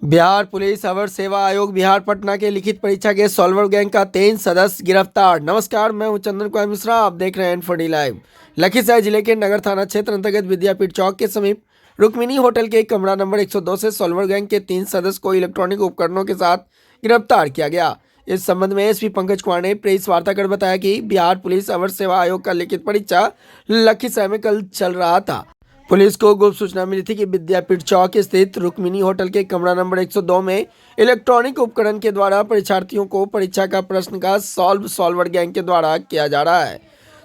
Bihar police अवर सेवा आयोग बिहार पटना के लिखित परीक्षा के सॉल्वर गैंग का 3 सदस्य गिरफ्तार। नमस्कार, मैं हूं चंदन कुमार मिश्रा। आप देख रहे हैं N4D लाइव। लखीसराय जिले के नगर थाना क्षेत्र अंतर्गत विद्यापीठ चौक के समीप रुक्मिणी होटल के कमरा नंबर 102 से सॉल्वर गैंग के 3 सदस्य को इलेक्ट्रॉनिक उपकरणों के साथ गिरफ्तार किया गया। इस संबंध में एसपी पंकज कुमार ने प्रेस वार्ता कर बताया कि बिहार पुलिस अवर सेवा आयोग का लिखित परीक्षा लखीसराय में कल चल रहा था। पुलिस को गुप्त सूचना मिली थी कि विद्यापीठ चौक स्थित रुक्मिणी होटल के कमरा नंबर 102 में इलेक्ट्रॉनिक उपकरण के द्वारा परीक्षार्थियों को परीक्षा का प्रश्न का सॉल्वर गैंग के द्वारा किया जा रहा है।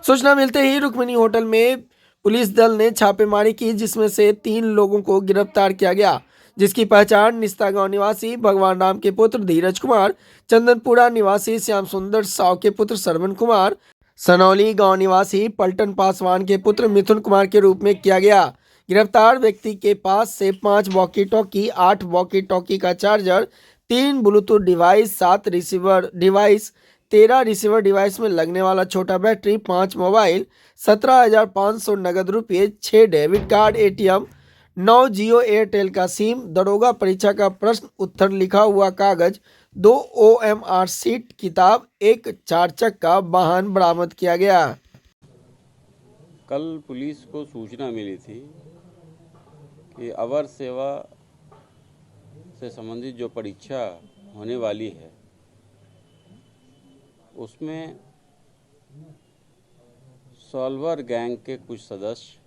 सूचना मिलते ही रुक्मिणी होटल में पुलिस दल ने छापेमारी की, जिसमें से 3 लोगों को गिरफ्तार किया गया, जिसकी पहचान निस्ता गांव निवासी भगवान राम के पुत्र धीरज कुमार, चंदनपुरा निवासी श्याम सुंदर साव के पुत्र सरवन कुमार, सनौली गांव निवासी पलटन पासवान के पुत्र मिथुन कुमार के रूप में किया गया। गिरफ्तार व्यक्ति के पास से 5 वॉकी टॉकी, 8 वॉकी टॉकी का charger, 3 Bluetooth device, 7 receiver device, 13 receiver device में लगने वाला छोटा बैटरी, 5 मोबाइल, 17,500 नगद रुपये, 6 debit card, ATM, 9 Jio Airtel का सिम, दरोगा परीक्षा का प्रश्न उत्तर लिखा हुआ कागज, 2 OMR सीट, किताब, 1 4 चक्का वाहन बरामद किया गया। कल पुलिस को सूचना मिली थी कि अवर सेवा से संबंधित जो परीक्षा होने वाली है उसमें सॉल्वर गैंग के कुछ सदस्य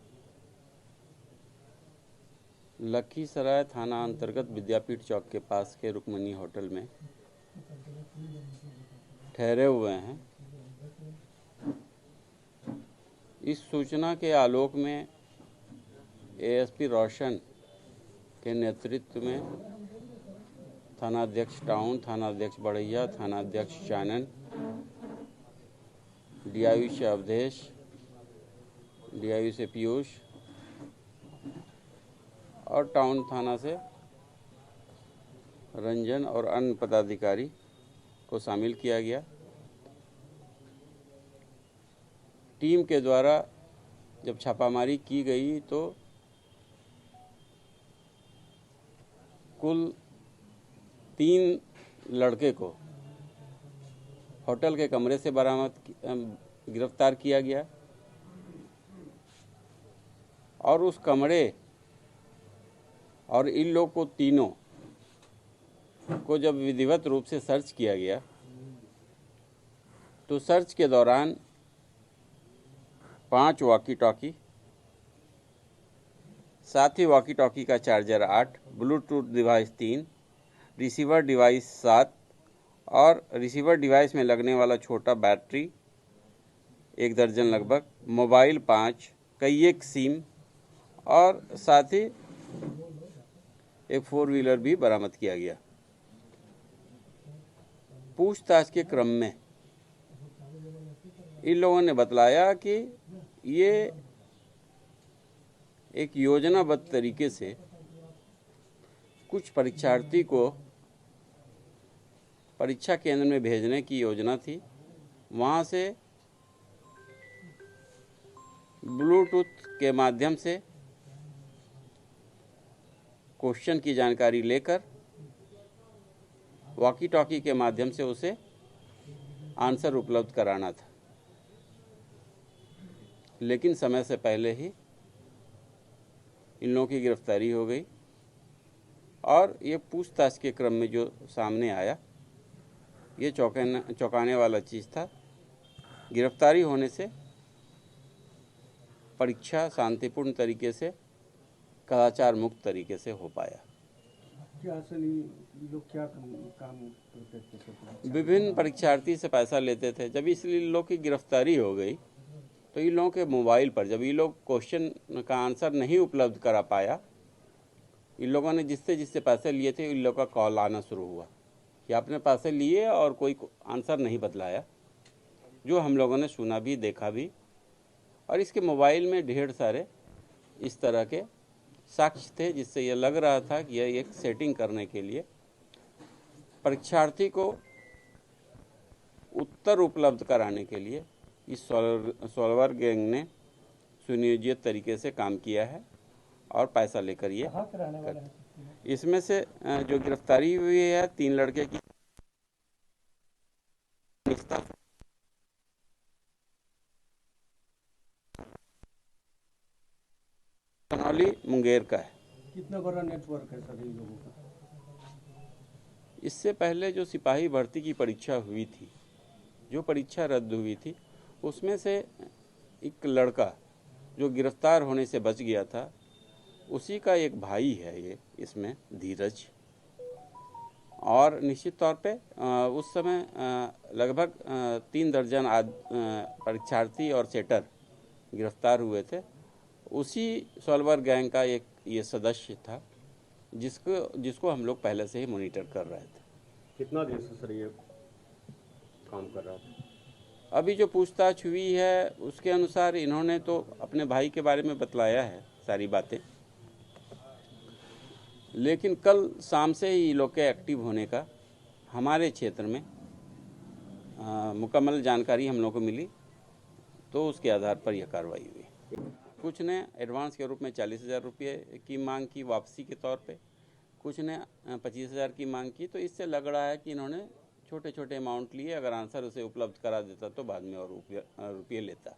लखीसराय थाना अंतर्गत विद्यापीठ चौक के पास के रुक्मिणी होटल में ठहरे हुए हैं। इस सूचना के आलोक में ASP रोशन के नेतृत्व में थानाध्यक्ष टाउन, थानाध्यक्ष बढ़ैया, थानाध्यक्ष चानन, DIU से अवधेश, DIU से पीयूष और टाउन थाना से रंजन और अन्य पदाधिकारी को शामिल किया गया। टीम के द्वारा जब छापामारी की गई तो कुल 3 लड़के को होटल के कमरे से गिरफ्तार किया गया और उस कमरे और इन लोग को तीनों को जब विधिवत रूप से सर्च किया गया तो सर्च के दौरान 5 वॉकी टॉकी, साथ ही वॉकी टॉकी का charger 8, Bluetooth device 3, receiver device 7 और रिसीवर डिवाइस में लगने वाला छोटा बैटरी 1 दर्जन लगभग, मोबाइल 5, कई एक सिम और साथ ही एक 4 व्हीलर भी बरामद किया गया। पूछताछ के क्रम में इन लोगों ने बतलाया कि ये एक योजनाबद्ध तरीके से कुछ परीक्षार्थी को परीक्षा केंद्र में भेजने की योजना थी। वहाँ से ब्लूटूथ के माध्यम से क्वेश्चन की जानकारी लेकर वॉकी टॉकी के माध्यम से उसे आंसर उपलब्ध कराना था, लेकिन समय से पहले ही इन लोगों की गिरफ्तारी हो गई और ये पूछताछ के क्रम में जो सामने आया ये चौंकाने वाला चीज़ था। गिरफ्तारी होने से परीक्षा शांतिपूर्ण तरीके से, कदाचार मुक्त तरीके से हो पाया। लोग क्या काम करते थे? विभिन्न परीक्षार्थी से पैसा लेते थे। जब इसलिए लोग की गिरफ्तारी हो गई तो इन लोगों के मोबाइल पर जब ये लोग क्वेश्चन का आंसर नहीं उपलब्ध करा पाया, इन लोगों ने जिससे पैसे लिए थे इन लोगों का कॉल आना शुरू हुआ कि आपने पैसे लिए और कोई आंसर नहीं बतलाया, जो हम लोगों ने सुना भी, देखा भी। और इसके मोबाइल में ढेर सारे इस तरह के साक्ष्य थे, जिससे यह लग रहा था कि यह एक सेटिंग करने के लिए परीक्षार्थी को उत्तर उपलब्ध कराने के लिए इस सॉल्वर गैंग ने सुनियोजित तरीके से काम किया है और पैसा लेकर ये इसमें से जो गिरफ्तारी हुई है 3 लड़के की सोनौली मुंगेर का है। कितना बड़ा नेटवर्क है सर इन लोगों का? इससे पहले जो सिपाही भर्ती की परीक्षा हुई थी, जो परीक्षा रद्द हुई थी, उसमें से एक लड़का जो गिरफ्तार होने से बच गया था, उसी का एक भाई है ये इसमें, धीरज। और निश्चित तौर पे उस समय लगभग 3 दर्जन परीक्षार्थी और सेटर गिरफ्तार हुए थे। उसी सॉल्वर गैंग का एक ये सदस्य था, जिसको हम लोग पहले से ही मॉनिटर कर रहे थे। कितना देर से सर ये काम कर रहा था? अभी जो पूछताछ हुई है उसके अनुसार इन्होंने तो अपने भाई के बारे में बतलाया है सारी बातें, लेकिन कल शाम से ही लोग के एक्टिव होने का हमारे क्षेत्र में मुकम्मल जानकारी हम लोग को मिली, तो उसके आधार पर यह कार्रवाई हुई। कुछ ने एडवांस के रूप में 40,000 रुपये की मांग की वापसी के तौर पे, कुछ ने 25,000 की मांग की। तो इससे लग रहा है कि इन्होंने छोटे छोटे अमाउंट लिए, अगर आंसर उसे उपलब्ध करा देता तो बाद में और रुपये लेता।